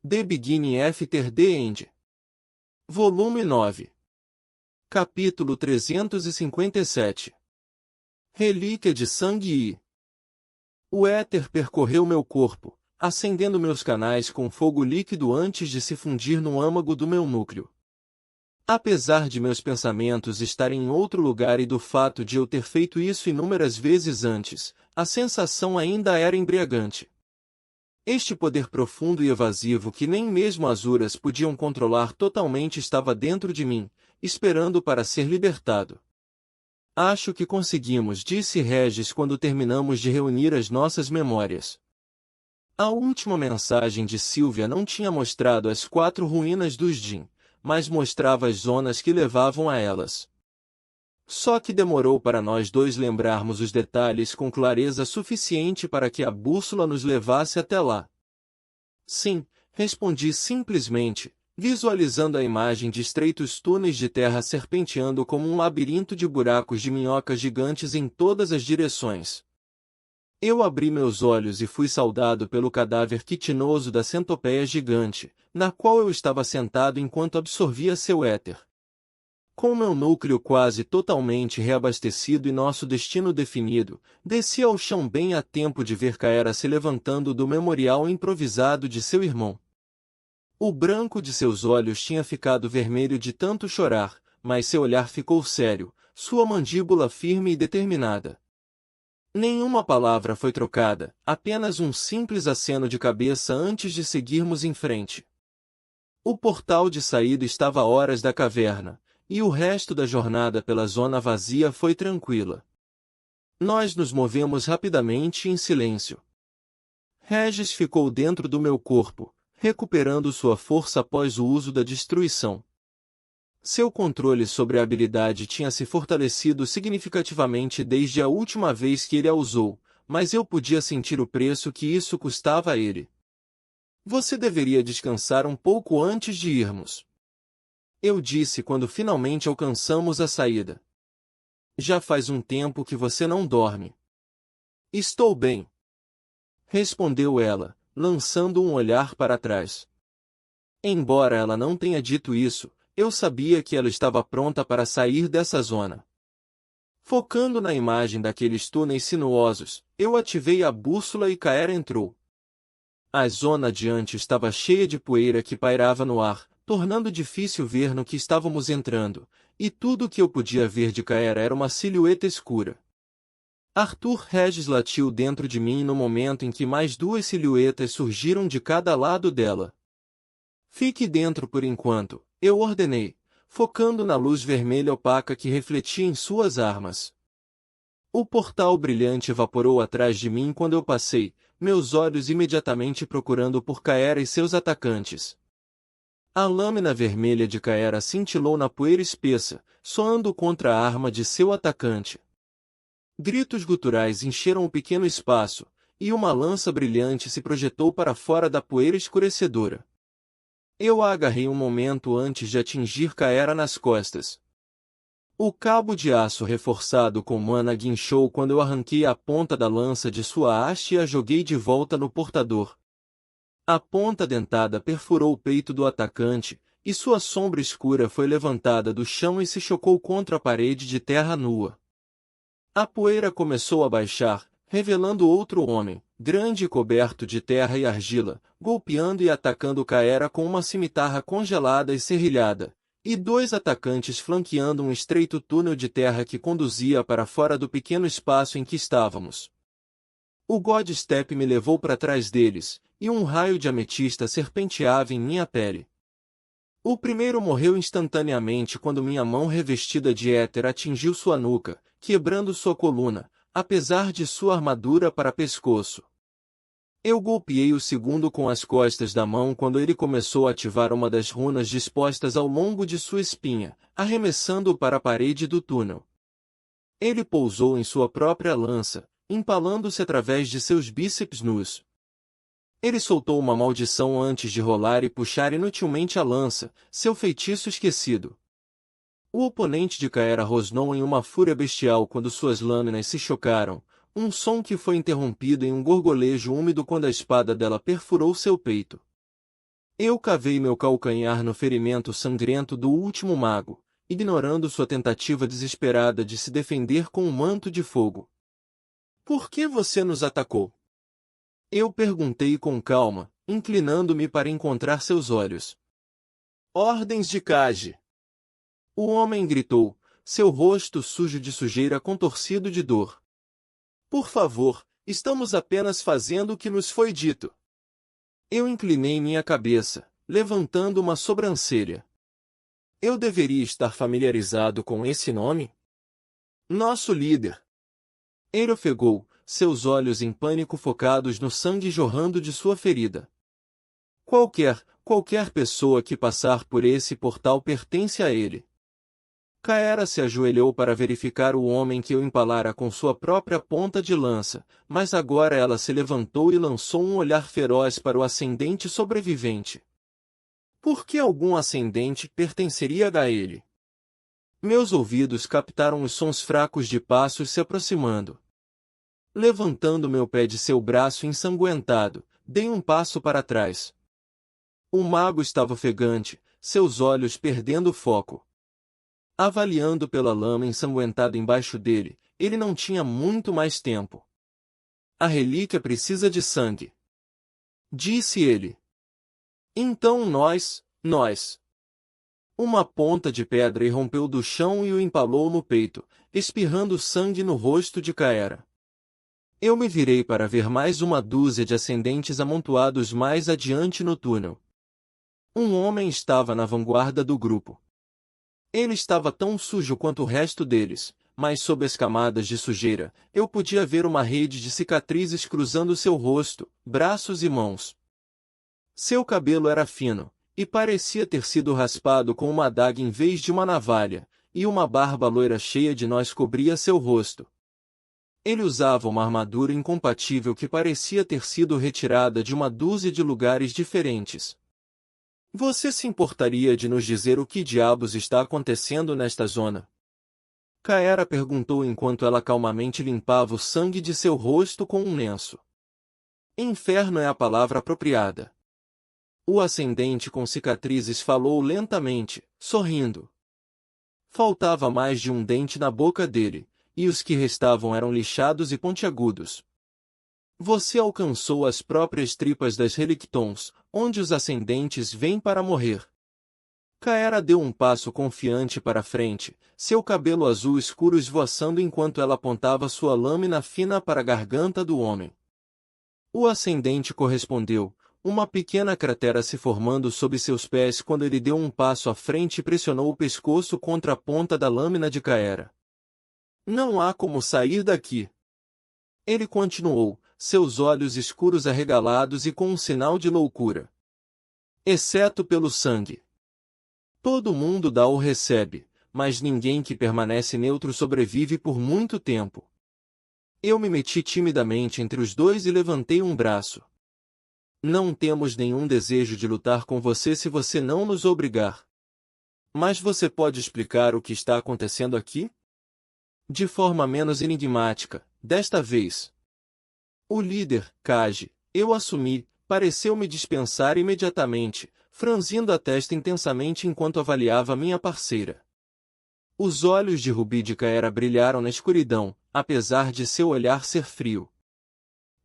The Beginning After the End. Volume 9. Capítulo 357. Relíquia de sangue e... O éter percorreu meu corpo, acendendo meus canais com fogo líquido antes de se fundir no âmago do meu núcleo. Apesar de meus pensamentos estarem em outro lugar e do fato de eu ter feito isso inúmeras vezes antes, a sensação ainda era embriagante. Este poder profundo e evasivo que nem mesmo as Uras podiam controlar totalmente estava dentro de mim, esperando para ser libertado. Acho que conseguimos, disse Regis quando terminamos de reunir as nossas memórias. A última mensagem de Sylvia não tinha mostrado as 4 ruínas dos Jin, mas mostrava as zonas que levavam a elas. Só que demorou para nós dois lembrarmos os detalhes com clareza suficiente para que a bússola nos levasse até lá. Sim, respondi simplesmente, visualizando a imagem de estreitos túneis de terra serpenteando como um labirinto de buracos de minhocas gigantes em todas as direções. Eu abri meus olhos e fui saudado pelo cadáver quitinoso da centopeia gigante, na qual eu estava sentado enquanto absorvia seu éter. Com meu núcleo quase totalmente reabastecido e nosso destino definido, desci ao chão bem a tempo de ver Kaera se levantando do memorial improvisado de seu irmão. O branco de seus olhos tinha ficado vermelho de tanto chorar, mas seu olhar ficou sério, sua mandíbula firme e determinada. Nenhuma palavra foi trocada, apenas um simples aceno de cabeça antes de seguirmos em frente. O portal de saída estava a horas da caverna, e o resto da jornada pela zona vazia foi tranquila. Nós nos movemos rapidamente em silêncio. Regis ficou dentro do meu corpo, recuperando sua força após o uso da destruição. Seu controle sobre a habilidade tinha se fortalecido significativamente desde a última vez que ele a usou, mas eu podia sentir o preço que isso custava a ele. Você deveria descansar um pouco antes de irmos. Eu disse quando finalmente alcançamos a saída. Já faz um tempo que você não dorme. Estou bem. Respondeu ela, lançando um olhar para trás. Embora ela não tenha dito isso, eu sabia que ela estava pronta para sair dessa zona. Focando na imagem daqueles túneis sinuosos, eu ativei a bússola e Kaera entrou. A zona adiante estava cheia de poeira que pairava no ar, tornando difícil ver no que estávamos entrando, e tudo o que eu podia ver de Kaera era uma silhueta escura. Arthur Regis latiu dentro de mim no momento em que mais 2 silhuetas surgiram de cada lado dela. Fique dentro por enquanto, eu ordenei, focando na luz vermelha opaca que refletia em suas armas. O portal brilhante evaporou atrás de mim quando eu passei, meus olhos imediatamente procurando por Kaera e seus atacantes. A lâmina vermelha de Kaera cintilou na poeira espessa, soando contra a arma de seu atacante. Gritos guturais encheram o pequeno espaço, e uma lança brilhante se projetou para fora da poeira escurecedora. Eu a agarrei um momento antes de atingir Kaera nas costas. O cabo de aço reforçado com mana guinchou quando eu arranquei a ponta da lança de sua haste e a joguei de volta no portador. A ponta dentada perfurou o peito do atacante, e sua sombra escura foi levantada do chão e se chocou contra a parede de terra nua. A poeira começou a baixar, revelando outro homem, grande e coberto de terra e argila, golpeando e atacando Kaera com uma cimitarra congelada e serrilhada, e 2 atacantes flanqueando um estreito túnel de terra que conduzia para fora do pequeno espaço em que estávamos. O Godstep me levou para trás deles, e um raio de ametista serpenteava em minha pele. O primeiro morreu instantaneamente quando minha mão revestida de éter atingiu sua nuca, quebrando sua coluna, apesar de sua armadura para pescoço. Eu golpeei o segundo com as costas da mão quando ele começou a ativar uma das runas dispostas ao longo de sua espinha, arremessando-o para a parede do túnel. Ele pousou em sua própria lança, empalando-se através de seus bíceps nus. Ele soltou uma maldição antes de rolar e puxar inutilmente a lança, seu feitiço esquecido. O oponente de Kaera rosnou em uma fúria bestial quando suas lâminas se chocaram, um som que foi interrompido em um gorgolejo úmido quando a espada dela perfurou seu peito. Eu cavei meu calcanhar no ferimento sangrento do último mago, ignorando sua tentativa desesperada de se defender com um manto de fogo. Por que você nos atacou? Eu perguntei com calma, inclinando-me para encontrar seus olhos. Ordens de Kaji. O homem gritou, seu rosto sujo de sujeira contorcido de dor. Por favor, estamos apenas fazendo o que nos foi dito. Eu inclinei minha cabeça, levantando uma sobrancelha. Eu deveria estar familiarizado com esse nome? Nosso líder. Ele ofegou, seus olhos em pânico focados no sangue jorrando de sua ferida. Qualquer pessoa que passar por esse portal pertence a ele. Kaera se ajoelhou para verificar o homem que o empalara com sua própria ponta de lança, mas agora ela se levantou e lançou um olhar feroz para o ascendente sobrevivente. Por que algum ascendente pertenceria a ele? Meus ouvidos captaram os sons fracos de passos se aproximando. Levantando meu pé de seu braço ensanguentado, dei um passo para trás. O mago estava ofegante, seus olhos perdendo o foco. Avaliando pela lama ensanguentada embaixo dele, ele não tinha muito mais tempo. A relíquia precisa de sangue. Disse ele. Então nós. Uma ponta de pedra irrompeu do chão e o empalou no peito, espirrando sangue no rosto de Kaera. Eu me virei para ver mais uma dúzia de ascendentes amontoados mais adiante no túnel. Um homem estava na vanguarda do grupo. Ele estava tão sujo quanto o resto deles, mas sob as camadas de sujeira, eu podia ver uma rede de cicatrizes cruzando seu rosto, braços e mãos. Seu cabelo era fino, e parecia ter sido raspado com uma adaga em vez de uma navalha, e uma barba loira cheia de nós cobria seu rosto. Ele usava uma armadura incompatível que parecia ter sido retirada de uma dúzia de lugares diferentes. Você se importaria de nos dizer o que diabos está acontecendo nesta zona? Kaera perguntou enquanto ela calmamente limpava o sangue de seu rosto com um lenço. Inferno é a palavra apropriada. O ascendente com cicatrizes falou lentamente, sorrindo. Faltava mais de um dente na boca dele, e os que restavam eram lixados e pontiagudos. Você alcançou as próprias tripas das Relictons, onde os ascendentes vêm para morrer. Kaera deu um passo confiante para a frente, seu cabelo azul escuro esvoaçando enquanto ela apontava sua lâmina fina para a garganta do homem. O ascendente correspondeu, uma pequena cratera se formando sob seus pés quando ele deu um passo à frente e pressionou o pescoço contra a ponta da lâmina de Kaera. Não há como sair daqui. Ele continuou, seus olhos escuros arregalados e com um sinal de loucura. Exceto pelo sangue. Todo mundo dá ou recebe, mas ninguém que permanece neutro sobrevive por muito tempo. Eu me meti timidamente entre os dois e levantei um braço. Não temos nenhum desejo de lutar com você se você não nos obrigar. Mas você pode explicar o que está acontecendo aqui? De forma menos enigmática, desta vez. O líder, Kaji, eu assumi, pareceu-me dispensar imediatamente, franzindo a testa intensamente enquanto avaliava minha parceira. Os olhos de Rubi de Kaera brilharam na escuridão, apesar de seu olhar ser frio.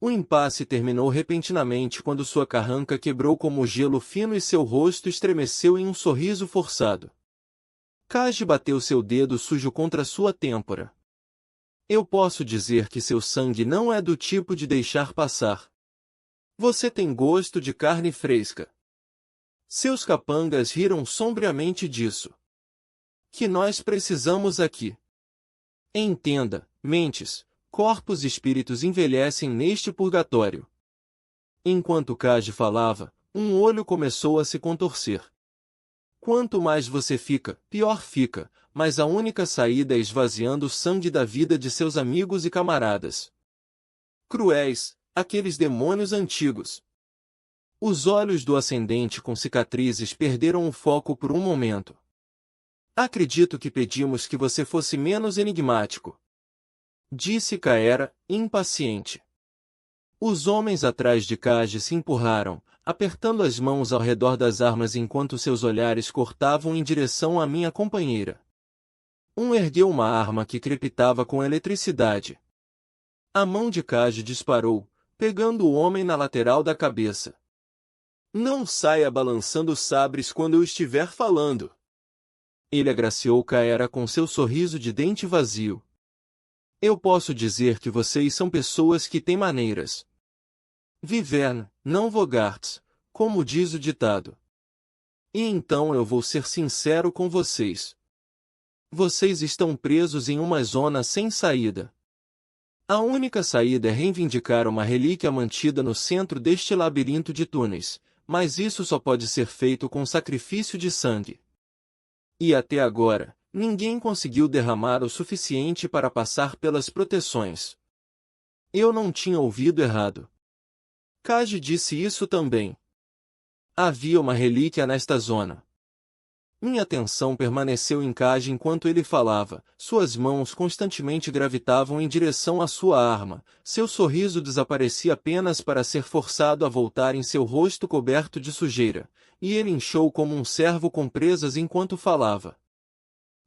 O impasse terminou repentinamente quando sua carranca quebrou como gelo fino e seu rosto estremeceu em um sorriso forçado. Kaji bateu seu dedo sujo contra sua têmpora. Eu posso dizer que seu sangue não é do tipo de deixar passar. Você tem gosto de carne fresca. Seus capangas riram sombriamente disso. Que nós precisamos aqui. Entenda, mentes, corpos e espíritos envelhecem neste purgatório. Enquanto Kaji falava, um olho começou a se contorcer. Quanto mais você fica, pior fica, mas a única saída é esvaziando o sangue da vida de seus amigos e camaradas. Cruéis, aqueles demônios antigos. Os olhos do ascendente com cicatrizes perderam o foco por um momento. Acredito que pedimos que você fosse menos enigmático. Disse Kaera, impaciente. Os homens atrás de Kaji se empurraram, apertando as mãos ao redor das armas enquanto seus olhares cortavam em direção à minha companheira. Um ergueu uma arma que crepitava com eletricidade. A mão de Kaji disparou, pegando o homem na lateral da cabeça. Não saia balançando sabres quando eu estiver falando. Ele agraciou Kaera com seu sorriso de dente vazio. Eu posso dizer que vocês são pessoas que têm maneiras. Vivern, não vogarts, como diz o ditado. E então eu vou ser sincero com vocês. Vocês estão presos em uma zona sem saída. A única saída é reivindicar uma relíquia mantida no centro deste labirinto de túneis, mas isso só pode ser feito com sacrifício de sangue. E até agora, ninguém conseguiu derramar o suficiente para passar pelas proteções. Eu não tinha ouvido errado. Kaji disse isso também. Havia uma relíquia nesta zona. Minha atenção permaneceu em Kaji enquanto ele falava, suas mãos constantemente gravitavam em direção à sua arma, seu sorriso desaparecia apenas para ser forçado a voltar em seu rosto coberto de sujeira, e ele inchou como um cervo com presas enquanto falava.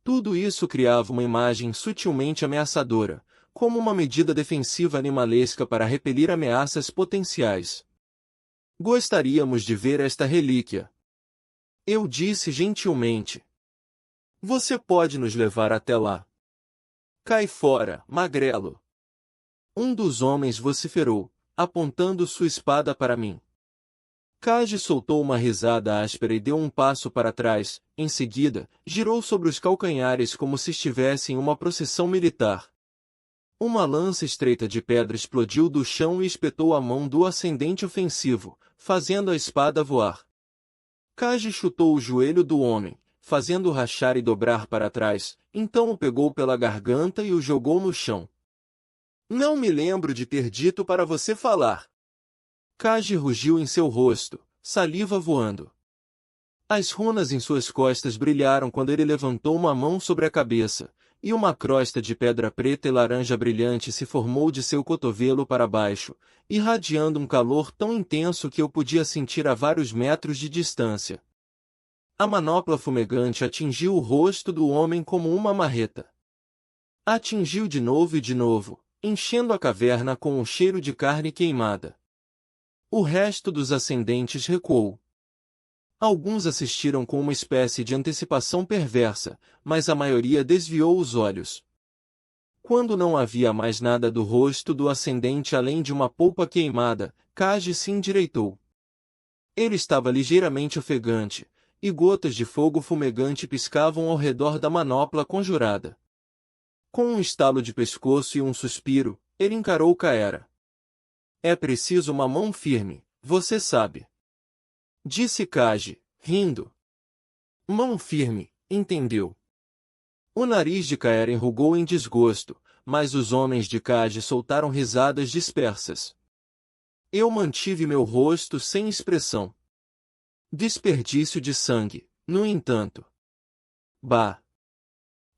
Tudo isso criava uma imagem sutilmente ameaçadora, como uma medida defensiva animalesca para repelir ameaças potenciais. Gostaríamos de ver esta relíquia. Eu disse gentilmente. Você pode nos levar até lá. Cai fora, magrelo. Um dos homens vociferou, apontando sua espada para mim. Kaji soltou uma risada áspera e deu um passo para trás, em seguida, girou sobre os calcanhares como se estivesse em uma procissão militar. Uma lança estreita de pedra explodiu do chão e espetou a mão do ascendente ofensivo, fazendo a espada voar. Kaji chutou o joelho do homem, fazendo-o rachar e dobrar para trás, então o pegou pela garganta e o jogou no chão. Não me lembro de ter dito para você falar. Kaji rugiu em seu rosto, saliva voando. As runas em suas costas brilharam quando ele levantou uma mão sobre a cabeça, e uma crosta de pedra preta e laranja brilhante se formou de seu cotovelo para baixo, irradiando um calor tão intenso que eu podia sentir a vários metros de distância. A manopla fumegante atingiu o rosto do homem como uma marreta. Atingiu de novo e de novo, enchendo a caverna com um cheiro de carne queimada. O resto dos ascendentes recuou. Alguns assistiram com uma espécie de antecipação perversa, mas a maioria desviou os olhos. Quando não havia mais nada do rosto do ascendente além de uma polpa queimada, Kaji se endireitou. Ele estava ligeiramente ofegante, e gotas de fogo fumegante piscavam ao redor da manopla conjurada. Com um estalo de pescoço e um suspiro, ele encarou Kaera. É preciso uma mão firme, você sabe. Disse Kaji, rindo. Mão firme, entendeu? O nariz de Kaera enrugou em desgosto, mas os homens de Kaji soltaram risadas dispersas. Eu mantive meu rosto sem expressão. Desperdício de sangue, no entanto. Bah!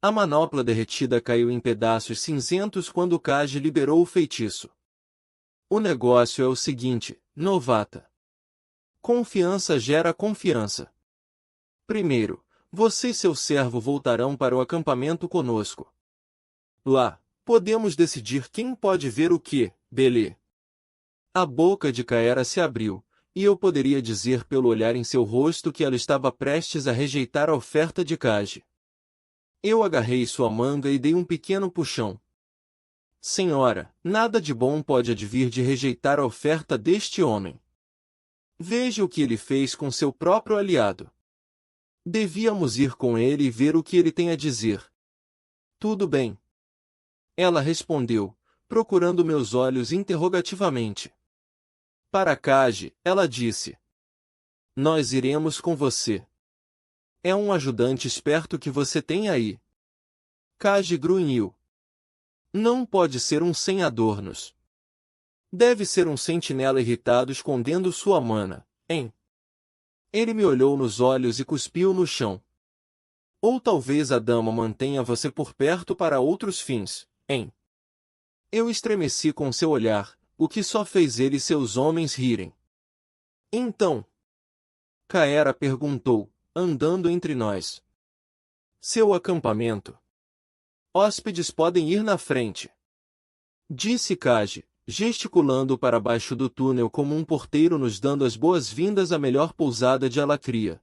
A manopla derretida caiu em pedaços cinzentos quando Kaji liberou o feitiço. O negócio é o seguinte, novata. Confiança gera confiança. Primeiro, você e seu servo voltarão para o acampamento conosco. Lá, podemos decidir quem pode ver o que, belê. A boca de Kaera se abriu, e eu poderia dizer pelo olhar em seu rosto que ela estava prestes a rejeitar a oferta de Kaji. Eu agarrei sua manga e dei um pequeno puxão. Senhora, nada de bom pode advir de rejeitar a oferta deste homem. Veja o que ele fez com seu próprio aliado. Devíamos ir com ele e ver o que ele tem a dizer. Tudo bem. Ela respondeu, procurando meus olhos interrogativamente. Para Kaji, ela disse. Nós iremos com você. É um ajudante esperto que você tem aí. Kaji grunhiu. Não pode ser um sem adornos. Deve ser um sentinela irritado escondendo sua mana, hein? Ele me olhou nos olhos e cuspiu no chão. Ou talvez a dama mantenha você por perto para outros fins, hein? Eu estremeci com seu olhar, o que só fez ele e seus homens rirem. Então, Kaera perguntou, andando entre nós. Seu acampamento. Hóspedes podem ir na frente. Disse Kaji, gesticulando para baixo do túnel como um porteiro nos dando as boas-vindas à melhor pousada de Alacria.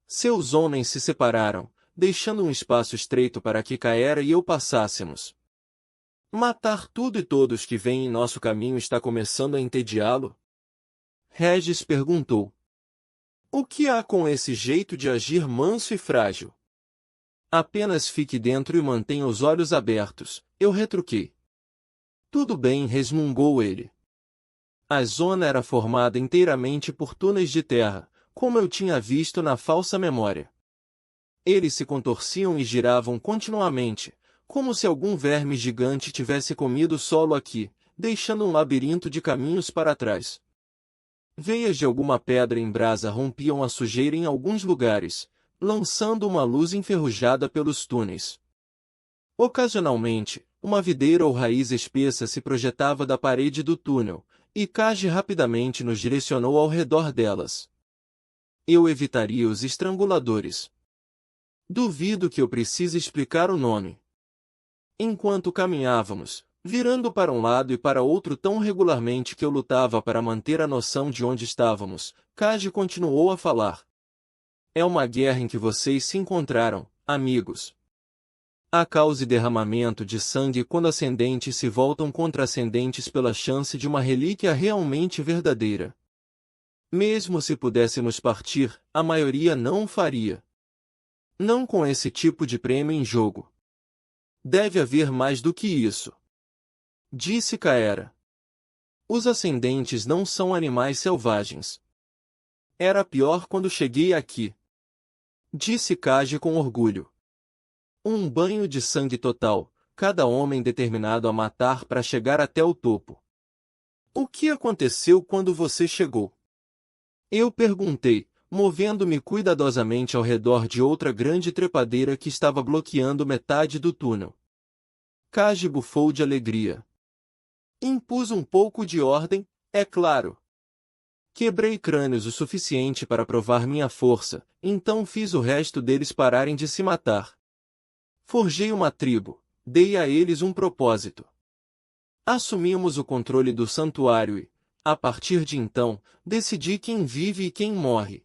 Seus homens se separaram, deixando um espaço estreito para que Kaera e eu passássemos. Matar tudo e todos que vêm em nosso caminho está começando a entediá-lo? Regis perguntou. O que há com esse jeito de agir manso e frágil? Apenas fique dentro e mantenha os olhos abertos, eu retruquei. Tudo bem, resmungou ele. A zona era formada inteiramente por túneis de terra, como eu tinha visto na falsa memória. Eles se contorciam e giravam continuamente, como se algum verme gigante tivesse comido o solo aqui, deixando um labirinto de caminhos para trás. Veias de alguma pedra em brasa rompiam a sujeira em alguns lugares, lançando uma luz enferrujada pelos túneis. Ocasionalmente, uma videira ou raiz espessa se projetava da parede do túnel, e Kaji rapidamente nos direcionou ao redor delas. Eu evitaria os estranguladores. Duvido que eu precise explicar o nome. Enquanto caminhávamos, virando para um lado e para outro tão regularmente que eu lutava para manter a noção de onde estávamos, Kaji continuou a falar. É uma guerra em que vocês se encontraram, amigos. Há causa e derramamento de sangue quando ascendentes se voltam contra ascendentes pela chance de uma relíquia realmente verdadeira. Mesmo se pudéssemos partir, a maioria não o faria. Não com esse tipo de prêmio em jogo. Deve haver mais do que isso. Disse Kaera. Os ascendentes não são animais selvagens. Era pior quando cheguei aqui. Disse Kaji com orgulho. Um banho de sangue total, cada homem determinado a matar para chegar até o topo. O que aconteceu quando você chegou? Eu perguntei, movendo-me cuidadosamente ao redor de outra grande trepadeira que estava bloqueando metade do túnel. Kaji bufou de alegria. Impus um pouco de ordem, é claro. Quebrei crânios o suficiente para provar minha força, então fiz o resto deles pararem de se matar. Forjei uma tribo, dei a eles um propósito. Assumimos o controle do santuário e, a partir de então, decidi quem vive e quem morre.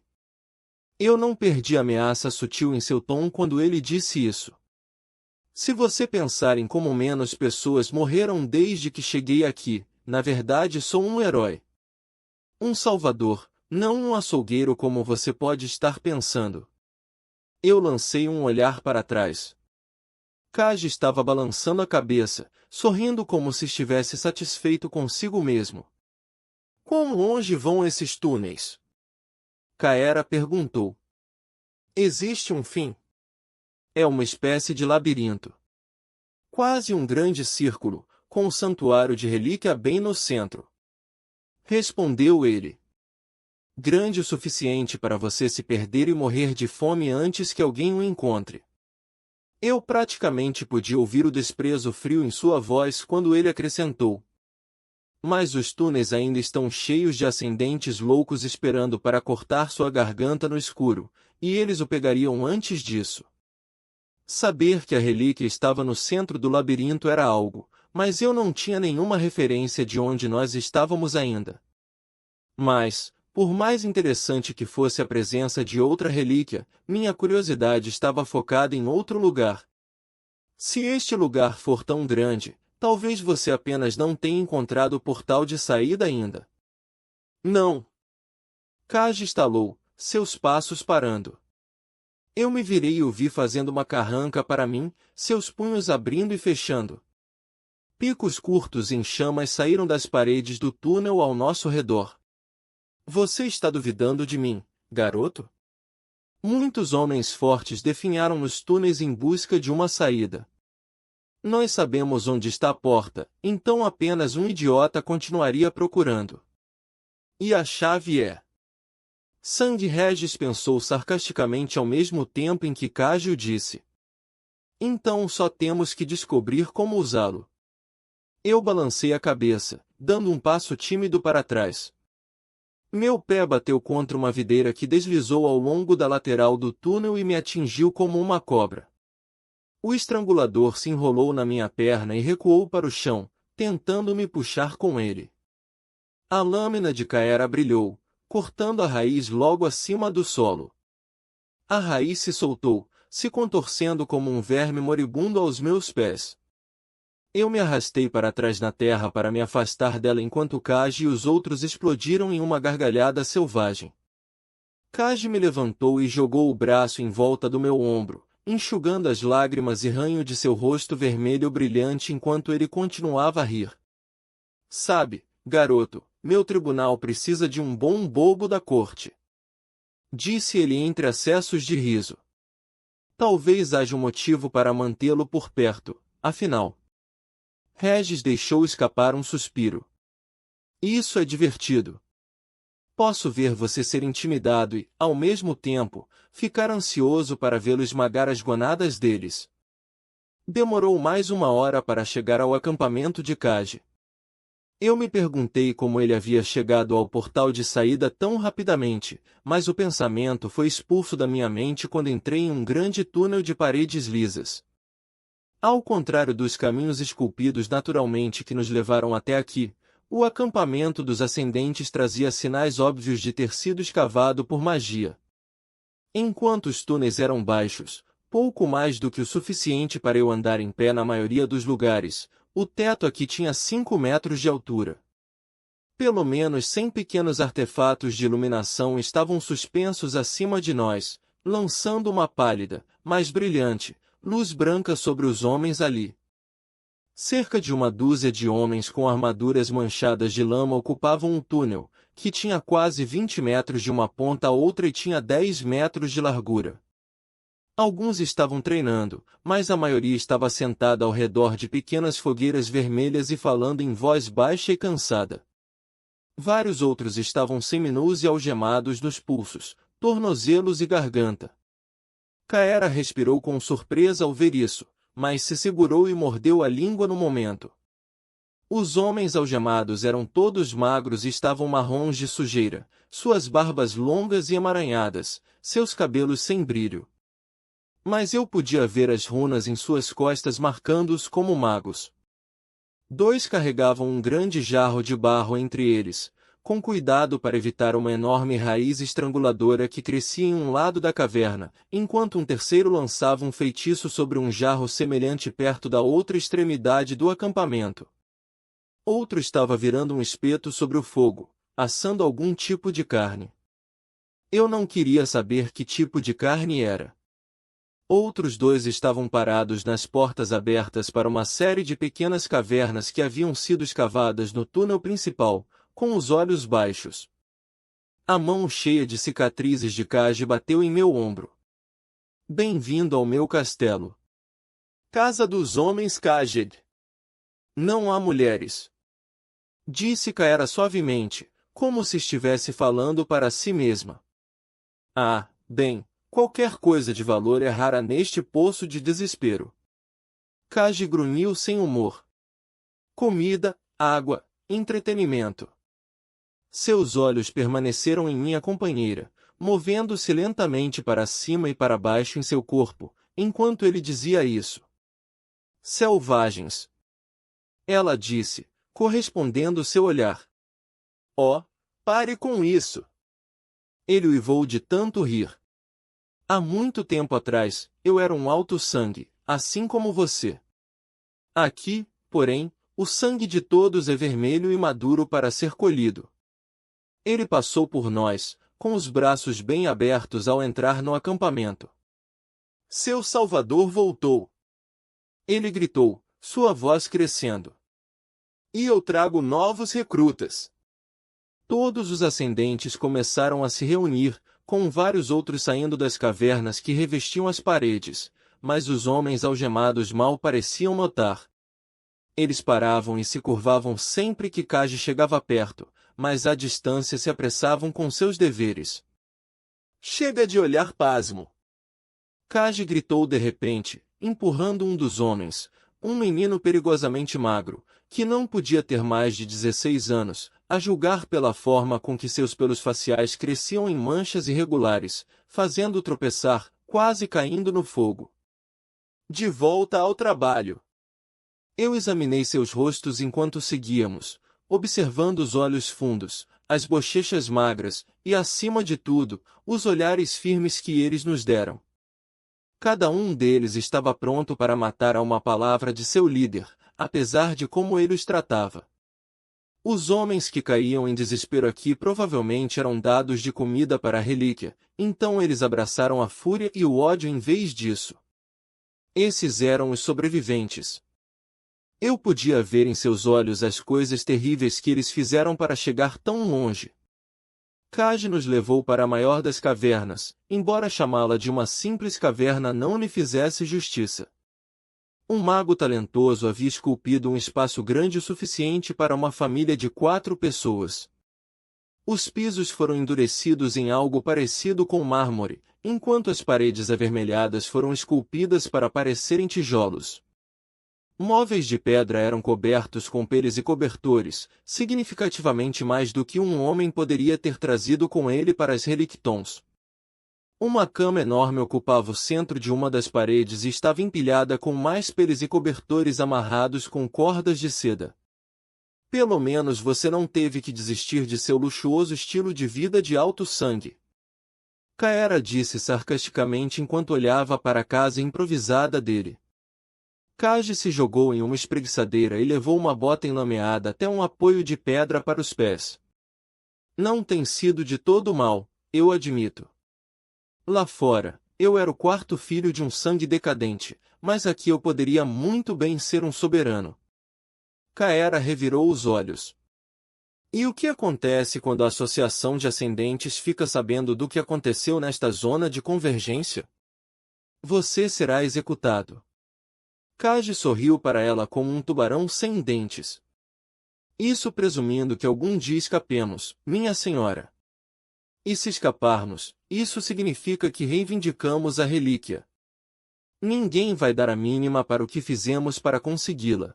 Eu não perdi a ameaça sutil em seu tom quando ele disse isso. Se você pensar em como menos pessoas morreram desde que cheguei aqui, na verdade sou um herói. Um salvador, não um açougueiro como você pode estar pensando. Eu lancei um olhar para trás. Kaji estava balançando a cabeça, sorrindo como se estivesse satisfeito consigo mesmo. Quão longe vão esses túneis? Kaera perguntou. Existe um fim? É uma espécie de labirinto. Quase um grande círculo, com um santuário de relíquia bem no centro. Respondeu ele. Grande o suficiente para você se perder e morrer de fome antes que alguém o encontre. Eu praticamente podia ouvir o desprezo frio em sua voz quando ele acrescentou. Mas os túneis ainda estão cheios de ascendentes loucos esperando para cortar sua garganta no escuro, e eles o pegariam antes disso. Saber que a relíquia estava no centro do labirinto era algo, mas eu não tinha nenhuma referência de onde nós estávamos ainda. Mas, por mais interessante que fosse a presença de outra relíquia, minha curiosidade estava focada em outro lugar. Se este lugar for tão grande, talvez você apenas não tenha encontrado o portal de saída ainda. Não. Kaji estalou, seus passos parando. Eu me virei e o vi fazendo uma carranca para mim, seus punhos abrindo e fechando. Picos curtos em chamas saíram das paredes do túnel ao nosso redor. Você está duvidando de mim, garoto? Muitos homens fortes definharam nos túneis em busca de uma saída. Nós sabemos onde está a porta, então apenas um idiota continuaria procurando. E a chave é... Sandy Regis pensou sarcasticamente ao mesmo tempo em que Kaji o disse. Então só temos que descobrir como usá-lo. Eu balancei a cabeça, dando um passo tímido para trás. Meu pé bateu contra uma videira que deslizou ao longo da lateral do túnel e me atingiu como uma cobra. O estrangulador se enrolou na minha perna e recuou para o chão, tentando me puxar com ele. A lâmina de Caera brilhou, cortando a raiz logo acima do solo. A raiz se soltou, se contorcendo como um verme moribundo aos meus pés. Eu me arrastei para trás na terra para me afastar dela enquanto Kaji e os outros explodiram em uma gargalhada selvagem. Kaji me levantou e jogou o braço em volta do meu ombro, enxugando as lágrimas e ranho de seu rosto vermelho brilhante enquanto ele continuava a rir. Sabe, garoto, meu tribunal precisa de um bom bobo da corte. Disse ele entre acessos de riso. Talvez haja um motivo para mantê-lo por perto, afinal. Regis deixou escapar um suspiro. Isso é divertido. Posso ver você ser intimidado e, ao mesmo tempo, ficar ansioso para vê-lo esmagar as gonadas deles. Demorou mais 1 hora para chegar ao acampamento de Kaji. Eu me perguntei como ele havia chegado ao portal de saída tão rapidamente, mas o pensamento foi expulso da minha mente quando entrei em um grande túnel de paredes lisas. Ao contrário dos caminhos esculpidos naturalmente que nos levaram até aqui, o acampamento dos ascendentes trazia sinais óbvios de ter sido escavado por magia. Enquanto os túneis eram baixos, pouco mais do que o suficiente para eu andar em pé na maioria dos lugares, o teto aqui tinha 5 metros de altura. Pelo menos 100 pequenos artefatos de iluminação estavam suspensos acima de nós, lançando uma pálida, mas brilhante, luz branca sobre os homens ali. Cerca de 1 dúzia de homens com armaduras manchadas de lama ocupavam o túnel, que tinha quase 20 metros de uma ponta a outra e tinha 10 metros de largura. Alguns estavam treinando, mas a maioria estava sentada ao redor de pequenas fogueiras vermelhas e falando em voz baixa e cansada. Vários outros estavam seminus e algemados nos pulsos, tornozelos e garganta. Caera respirou com surpresa ao ver isso, mas se segurou e mordeu a língua no momento. Os homens algemados eram todos magros e estavam marrons de sujeira, suas barbas longas e emaranhadas, seus cabelos sem brilho. Mas eu podia ver as runas em suas costas marcando-os como magos. 2 carregavam um grande jarro de barro entre eles, com cuidado para evitar uma enorme raiz estranguladora que crescia em um lado da caverna, enquanto um terceiro lançava um feitiço sobre um jarro semelhante perto da outra extremidade do acampamento. Outro estava virando um espeto sobre o fogo, assando algum tipo de carne. Eu não queria saber que tipo de carne era. Outros 2 estavam parados nas portas abertas para uma série de pequenas cavernas que haviam sido escavadas no túnel principal, com os olhos baixos. A mão cheia de cicatrizes de Kaji bateu em meu ombro. Bem-vindo ao meu castelo. Casa dos homens Kaged. Não há mulheres. Disse Caera suavemente, como se estivesse falando para si mesma. Ah, bem, qualquer coisa de valor é rara neste poço de desespero. Kaji grunhiu sem humor. Comida, água, entretenimento. Seus olhos permaneceram em minha companheira, movendo-se lentamente para cima e para baixo em seu corpo, enquanto ele dizia isso. Selvagens. Ela disse, correspondendo seu olhar. Oh, pare com isso. Ele uivou de tanto rir. Há muito tempo atrás, eu era um alto-sangue, assim como você. Aqui, porém, o sangue de todos é vermelho e maduro para ser colhido. Ele passou por nós, com os braços bem abertos ao entrar no acampamento. Seu salvador voltou. Ele gritou, sua voz crescendo. E eu trago novos recrutas. Todos os ascendentes começaram a se reunir, com vários outros saindo das cavernas que revestiam as paredes, mas os homens algemados mal pareciam notar. Eles paravam e se curvavam sempre que Kaji chegava perto, mas à distância se apressavam com seus deveres. Chega de olhar pasmo! Kaji gritou de repente, empurrando um dos homens, um menino perigosamente magro, que não podia ter mais de 16 anos, a julgar pela forma com que seus pelos faciais cresciam em manchas irregulares, fazendo tropeçar, quase caindo no fogo. De volta ao trabalho. Eu examinei seus rostos enquanto seguíamos, observando os olhos fundos, as bochechas magras, e, acima de tudo, os olhares firmes que eles nos deram. Cada um deles estava pronto para matar a uma palavra de seu líder, apesar de como ele os tratava. Os homens que caíam em desespero aqui provavelmente eram dados de comida para a relíquia, então eles abraçaram a fúria e o ódio em vez disso. Esses eram os sobreviventes. Eu podia ver em seus olhos as coisas terríveis que eles fizeram para chegar tão longe. Kaj nos levou para a maior das cavernas, embora chamá-la de uma simples caverna não lhe fizesse justiça. Um mago talentoso havia esculpido um espaço grande o suficiente para uma família de 4 pessoas. Os pisos foram endurecidos em algo parecido com mármore, enquanto as paredes avermelhadas foram esculpidas para parecerem tijolos. Móveis de pedra eram cobertos com peles e cobertores, significativamente mais do que um homem poderia ter trazido com ele para as relictons. Uma cama enorme ocupava o centro de uma das paredes e estava empilhada com mais peles e cobertores amarrados com cordas de seda. Pelo menos você não teve que desistir de seu luxuoso estilo de vida de alto sangue. Kaera disse sarcasticamente enquanto olhava para a casa improvisada dele. Kaj se jogou em uma espreguiçadeira e levou uma bota enlameada até um apoio de pedra para os pés. Não tem sido de todo mal, eu admito. Lá fora, eu era o 4º filho de um sangue decadente, mas aqui eu poderia muito bem ser um soberano. Kaera revirou os olhos. E o que acontece quando a Associação de Ascendentes fica sabendo do que aconteceu nesta zona de convergência? Você será executado. Kaj sorriu para ela como um tubarão sem dentes. Isso presumindo que algum dia escapemos, minha senhora. E se escaparmos, isso significa que reivindicamos a relíquia. Ninguém vai dar a mínima para o que fizemos para consegui-la.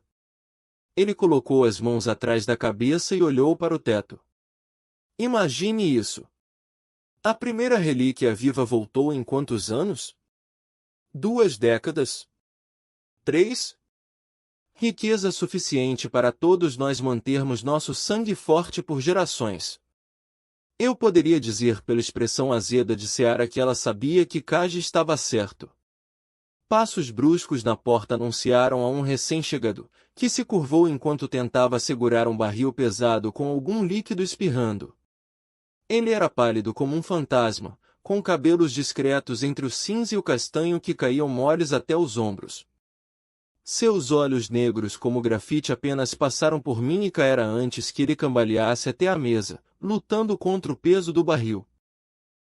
Ele colocou as mãos atrás da cabeça e olhou para o teto. Imagine isso. A primeira relíquia viva voltou em quantos anos? 2 décadas? 3? Riqueza suficiente para todos nós mantermos nosso sangue forte por gerações. Eu poderia dizer pela expressão azeda de Seara que ela sabia que Kaj estava certo. Passos bruscos na porta anunciaram a um recém-chegado, que se curvou enquanto tentava segurar um barril pesado com algum líquido espirrando. Ele era pálido como um fantasma, com cabelos discretos entre o cinza e o castanho que caíam moles até os ombros. Seus olhos negros como grafite apenas passaram por mim e Kaera antes que ele cambaleasse até a mesa, lutando contra o peso do barril.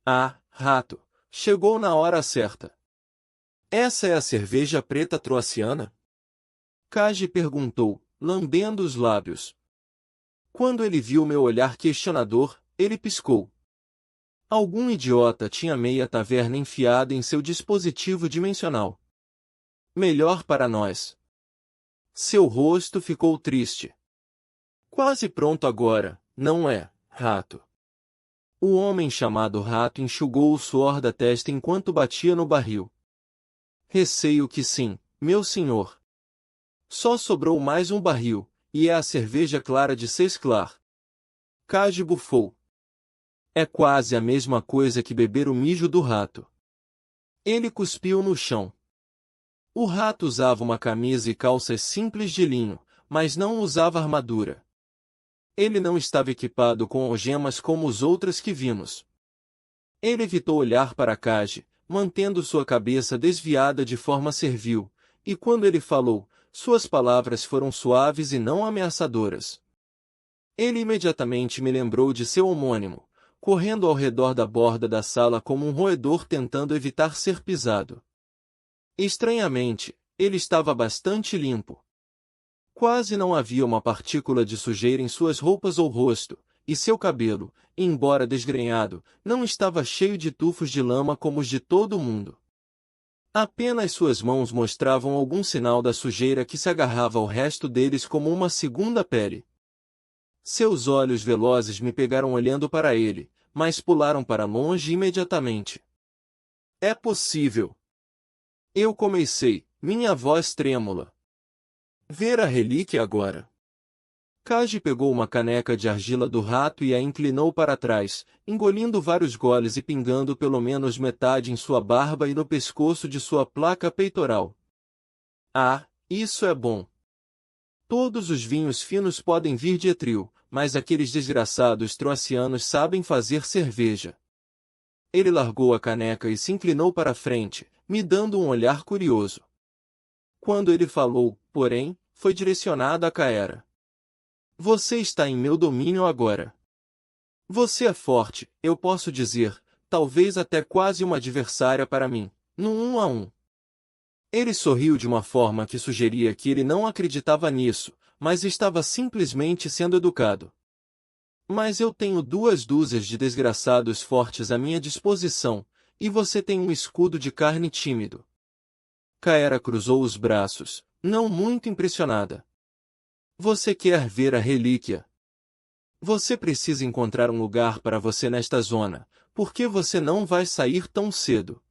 Ah, rato, chegou na hora certa. Essa é a cerveja preta troaciana? Kaj perguntou, lambendo os lábios. Quando ele viu meu olhar questionador, ele piscou. Algum idiota tinha meia taverna enfiada em seu dispositivo dimensional. Melhor para nós. Seu rosto ficou triste. Quase pronto agora, não é, rato? O homem chamado Rato enxugou o suor da testa enquanto batia no barril. Receio que sim, meu senhor. Só sobrou mais um barril, e é a cerveja clara de Sesclar. Kaj bufou. É quase a mesma coisa que beber o mijo do rato. Ele cuspiu no chão. O rato usava uma camisa e calças simples de linho, mas não usava armadura. Ele não estava equipado com algemas como os outros que vimos. Ele evitou olhar para Kaj, mantendo sua cabeça desviada de forma servil, e quando ele falou, suas palavras foram suaves e não ameaçadoras. Ele imediatamente me lembrou de seu homônimo, correndo ao redor da borda da sala como um roedor tentando evitar ser pisado. Estranhamente, ele estava bastante limpo. Quase não havia uma partícula de sujeira em suas roupas ou rosto, e seu cabelo, embora desgrenhado, não estava cheio de tufos de lama como os de todo mundo. Apenas suas mãos mostravam algum sinal da sujeira que se agarrava ao resto deles como uma segunda pele. Seus olhos velozes me pegaram olhando para ele, mas pularam para longe imediatamente. É possível. Eu comecei, minha voz trêmula. Ver a relíquia agora. Kaji pegou uma caneca de argila do rato e a inclinou para trás, engolindo vários goles e pingando pelo menos metade em sua barba e no pescoço de sua placa peitoral. Ah, isso é bom. Todos os vinhos finos podem vir de Etril, mas aqueles desgraçados troacianos sabem fazer cerveja. Ele largou a caneca e se inclinou para a frente, me dando um olhar curioso. Quando ele falou, porém, foi direcionado a Kaera. Você está em meu domínio agora. Você é forte, eu posso dizer, talvez até quase uma adversária para mim, no 1 a 1. Ele sorriu de uma forma que sugeria que ele não acreditava nisso, mas estava simplesmente sendo educado. Mas eu tenho 2 dúzias de desgraçados fortes à minha disposição, e você tem um escudo de carne tímido. Kaera cruzou os braços, não muito impressionada. Você quer ver a relíquia? Você precisa encontrar um lugar para você nesta zona, porque você não vai sair tão cedo.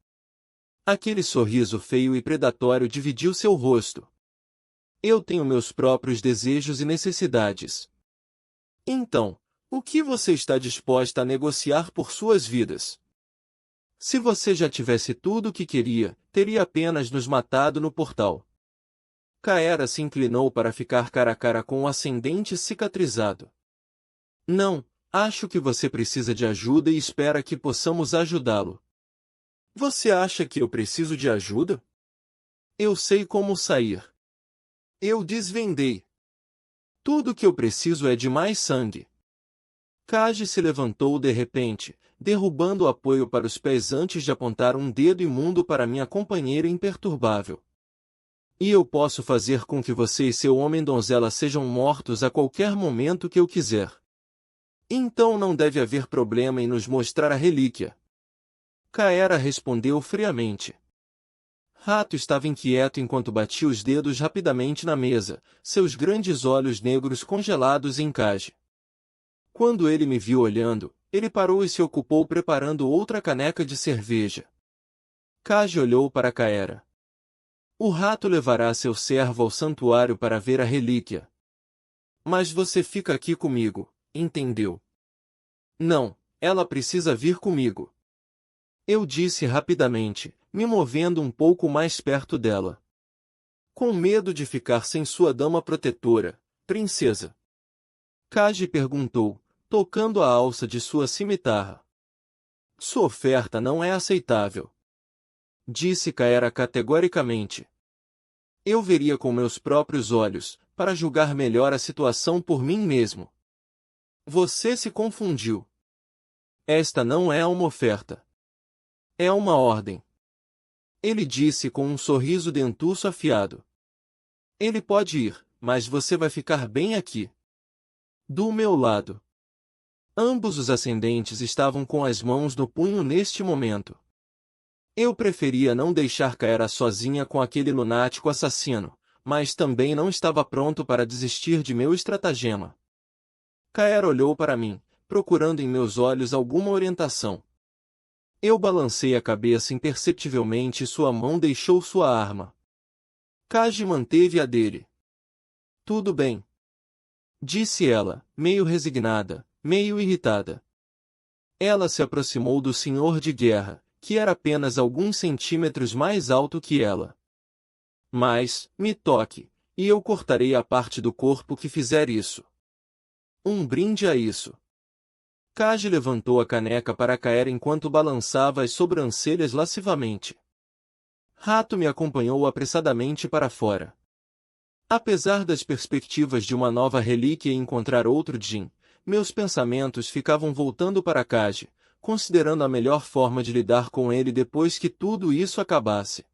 Aquele sorriso feio e predatório dividiu seu rosto. Eu tenho meus próprios desejos e necessidades. Então, o que você está disposta a negociar por suas vidas? Se você já tivesse tudo o que queria, teria apenas nos matado no portal. Kaera se inclinou para ficar cara a cara com o ascendente cicatrizado. Não, acho que você precisa de ajuda e espera que possamos ajudá-lo. Você acha que eu preciso de ajuda? Eu sei como sair. Eu desvendei. Tudo que eu preciso é de mais sangue. Kaji se levantou de repente, derrubando o apoio para os pés antes de apontar um dedo imundo para minha companheira imperturbável. E eu posso fazer com que você e seu homem-donzela sejam mortos a qualquer momento que eu quiser. Então não deve haver problema em nos mostrar a relíquia. Kaera respondeu friamente. Rato estava inquieto enquanto batia os dedos rapidamente na mesa, seus grandes olhos negros congelados em Kaji. Quando ele me viu olhando, ele parou e se ocupou preparando outra caneca de cerveja. Kaji olhou para Kaera. O rato levará seu servo ao santuário para ver a relíquia. Mas você fica aqui comigo, entendeu? Não, ela precisa vir comigo. Eu disse rapidamente, me movendo um pouco mais perto dela. Com medo de ficar sem sua dama protetora, princesa. Kaji perguntou, tocando a alça de sua cimitarra. Sua oferta não é aceitável. Disse Kaera categoricamente. Eu veria com meus próprios olhos, para julgar melhor a situação por mim mesmo. Você se confundiu. Esta não é uma oferta. É uma ordem. Ele disse com um sorriso dentuço afiado. Ele pode ir, mas você vai ficar bem aqui. Do meu lado. Ambos os ascendentes estavam com as mãos no punho neste momento. Eu preferia não deixar Kaera sozinha com aquele lunático assassino, mas também não estava pronto para desistir de meu estratagema. Kaera olhou para mim, procurando em meus olhos alguma orientação. Eu balancei a cabeça imperceptivelmente e sua mão deixou sua arma. Kaji manteve a dele. Tudo bem. Disse ela, meio resignada, meio irritada. Ela se aproximou do senhor de guerra, que era apenas alguns centímetros mais alto que ela. Mas, me toque, e eu cortarei a parte do corpo que fizer isso. Um brinde a isso. Kaji levantou a caneca para cair enquanto balançava as sobrancelhas lascivamente. Rato me acompanhou apressadamente para fora. Apesar das perspectivas de uma nova relíquia e encontrar outro Jin, meus pensamentos ficavam voltando para Kaji, considerando a melhor forma de lidar com ele depois que tudo isso acabasse.